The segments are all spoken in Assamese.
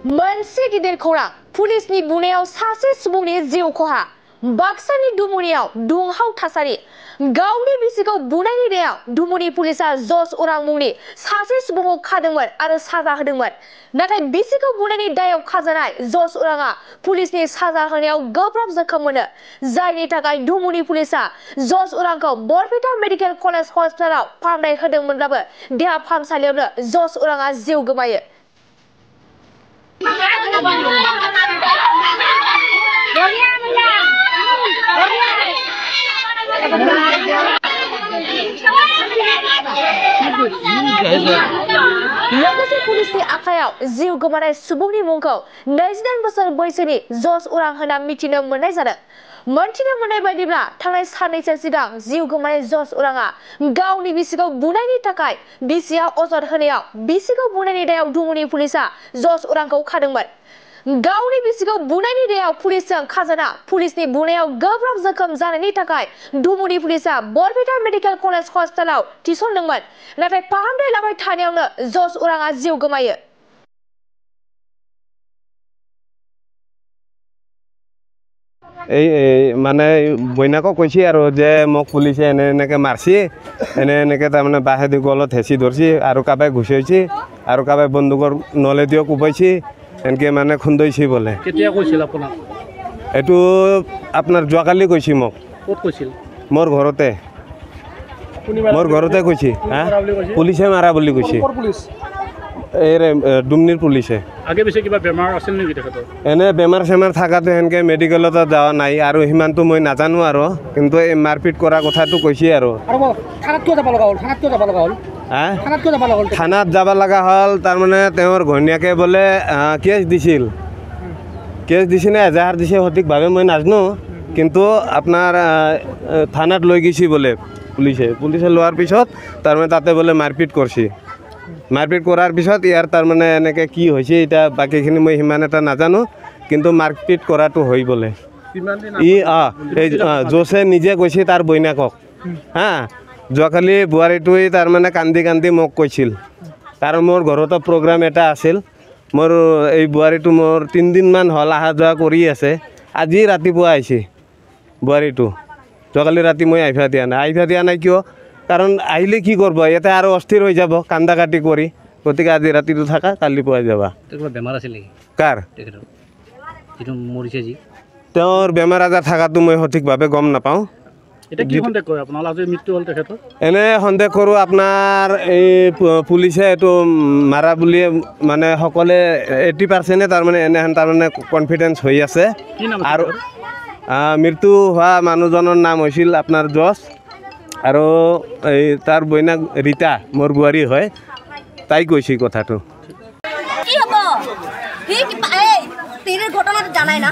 मोनसे गिदिर खौरां पुलिसनि बुनायाव सासे सुबुंनि जिउ खहा बाक्सानि दुमुनियाव दुंहाव थासारि गावनि बिसिखौ बुनायनि दायाव दुमुनि पुलिसा जस उरां मुंनि सासे सुबुंखौ खादोंमोन आरो साजा होदोंमोन नाथाय बिसिखौ बुनायनि दायाव खाजानाय जस उरांआ पुलिसनि साजा होनायाव गोब्राब जखम मोनो जायनि थाखाय दुमुनि पुलिसा जस उरांखौ बरपेटा मेडिकेल कलेज हस्पिटालाव फाहामनाय होदोंमोनब्लाबो देहा फाहामसालियावनो जस उरांआ जिउ गोमायो। लोगोसे पुलिसनि आखायाव जिउ गोमानाय सुबुंनि मुंखौ 29 बोसोर बैसोनि जस उरां होना मिथिनो मोननाय जादों। मोनथिनो मोननाय बायदिब्ला थांनाय साननैसो सिगां जिउ गोमानाय जस उरांआ गावनि बिसिखौ बुनायनि थाखाय बिसिया अजद होनायाव बिसिखौ बुनायनि दायाव दुमुनि पुलिसा जस उरांखौ खादोंमोन। गावनि बिसिखौ बुनायनि दायाव पुलिसजों खाजाना पुलिसनि बुनायाव गोब्राब जखम जानायनि थाखाय दुमुनि पुलिसा बरपेटा मेडिकेल कलेज हस्पिटालाव थिसनदोंमोन नाथाय फाहामथाय लाबाय थानायावनो जस उरांआ जिउ गोमायो। মানে বইনাকক কৈছে আৰু যে মোক পুলিচে এনেকৈ মাৰছি এনেকৈ তাৰমানে বাঁহেদি গলত হেঁচি ধৰছি আৰু কাবাই ঘুচাইছি আৰু কাবাই বন্দুকৰ নলেদিও কোবাইছি এনেকৈ মানে খুন্দাইছি বোলে। কেতিয়া কৈছিল আপোনাক? এইটো আপোনাৰ যোৱাকালি কৈছে মোক। ক'ত কৈছিল? মোৰ ঘৰতে কৈছে। হা পুলিচে মাৰা বুলি কৈছে। এই ডুমনিৰ পুলিচে। আগে পিছে কিবা বেমাৰ আছিল নেকি তেখেতৰ? এনে বেমাৰ চেমাৰ থকাটো সেনেকৈ মেডিকেলত যোৱা নাই আৰু সিমানটো মই নাজানো আৰু কিন্তু এই মাৰপিট কৰা কথাটো কৈছে আৰু। থানাত যাব লগা হ'ল তাৰমানে তেওঁৰ ঘৈণীয়েকে বোলে কেছ দিছিল নে এজাহাৰ দিছে সঠিকভাৱে মই নাজানো কিন্তু আপোনাৰ থানাত লৈ গৈছে বোলে পুলিচে লোৱাৰ পিছত তাৰমানে তাতে বোলে মাৰপিট কৰিছে। মাৰপিট কৰাৰ পিছত ইয়াৰ তাৰমানে এনেকৈ কি হৈছে এতিয়া বাকীখিনি মই সিমান এটা নাজানো কিন্তু মাৰপিট কৰাটো হৈ বোলে। এই জোচে নিজে কৈছে তাৰ বইনাকক। হা যোৱাকালি বোৱাৰীটোৱে তাৰমানে কান্দি মোক কৈছিল কাৰণ মোৰ ঘৰতো প্ৰগ্ৰাম এটা আছিল। মোৰ এই বোৱাৰীটো মোৰ 3 দিনমান হ'ল অহা যোৱা কৰি আছে। আজি ৰাতিপুৱা আহিছে বোৱাৰীটো। যোৱাকালি ৰাতি মই আহিবা দিয়া নাই কিয় কাৰণ আহিলে কি কৰিব ইয়াতে আৰু অস্থিৰ হৈ যাব কান্দা কাটি কৰি গতিকে আজি ৰাতিটো থাকা কালি পুৱাই যাবা। বেমাৰ আছিল নেকি? কাৰ? তেওঁৰ বেমাৰ আজাৰ থকাটো মই সঠিকভাৱে গম নাপাওঁ। এনে সন্দেহ কৰোঁ আপোনাৰ এই পুলিচে এইটো মাৰা বুলি মানে সকলোৱে 80% তাৰমানে এনেহেন তাৰমানে কনফিডেঞ্চ হৈ আছে। আৰু মৃত্যু হোৱা মানুহজনৰ নাম হৈছিল আপোনাৰ জছ আৰু এই তাৰ বইনাক ৰীতা মোৰ বোৱাৰী হয় তাই কৈছে কথাটো। কি হ'ব তিৰিৰ ঘটনাটো জানাই না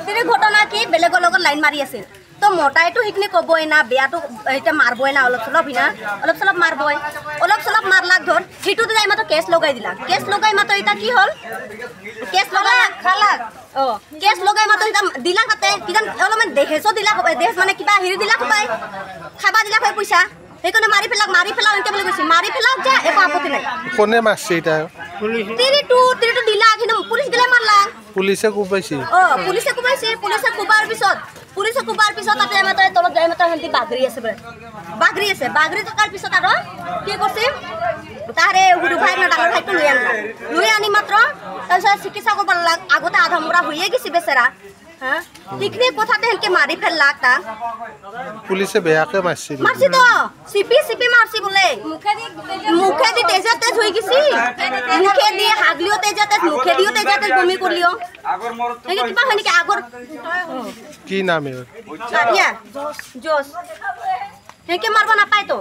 তিৰিৰ ঘটনা কি বেলেগৰ লগত লাইন মাৰি আছিল তো মতাইতো সেইখিনি ক'বই না বেয়াটো এতিয়া মাৰবই না অলপ চলপ মাৰবই অলপ চলপ মাৰলাক ধৰ সেইটোতে যাই মাত্ৰ কেছ লগাই দিলাক। কেছ লগাই মাত্ৰ এতিয়া কি হ'ল কেছ লগাই খালাক কেছ লগাই মাত্ৰ এতিয়া দিলাক তাতে কিজান অলপমান দেহেছো দিলাক দেহ মানে কিবা হেৰি দিলাক পাই খাবা দিলাক হয় পইচা সেইকাৰণে মাৰি পেলাক এনেকৈ বুলি কৈছে মাৰি পেলাক যা একো আপত্তি নাই। কোনে মাৰছে এতিয়া? তিৰিটো দিলাক কিন্তু পুলিচ গেলে মাৰলাক। পুলিচে কোবাইছে? পুলিচে কোবাইছে। পুলিচে কোবাৰ পিছত তাতে মাত্ৰ তলত যাই মাত্ৰ সিহঁতি বাগৰি আছে বাগৰি থকাৰ পিছত আৰু কি কৰিছে তাৰে সৰু ভাইক না ডাঙৰ ভাইকটো লৈ আনি মাত্ৰ তাৰপিছত চিকিৎসা কৰিব লাগ আগতে আধা মৰা হৈয়ে গৈছে বেচেৰা। সেইখিনি কথাতে সেনেকে মাৰি ফেললাক তাক। পুলিচে বেয়াকে মাৰছি তো চিপি মাৰছি বোলে মুখেদি তেজতে হৈ গৈছে মুখেদি হাগলিও তেজতে মুখেদিও তেজতে বমি কৰিলিও কিবা হয় নেকি আগৰ কি নাম জোচ সেনেকে মাৰিব নাপায় তো।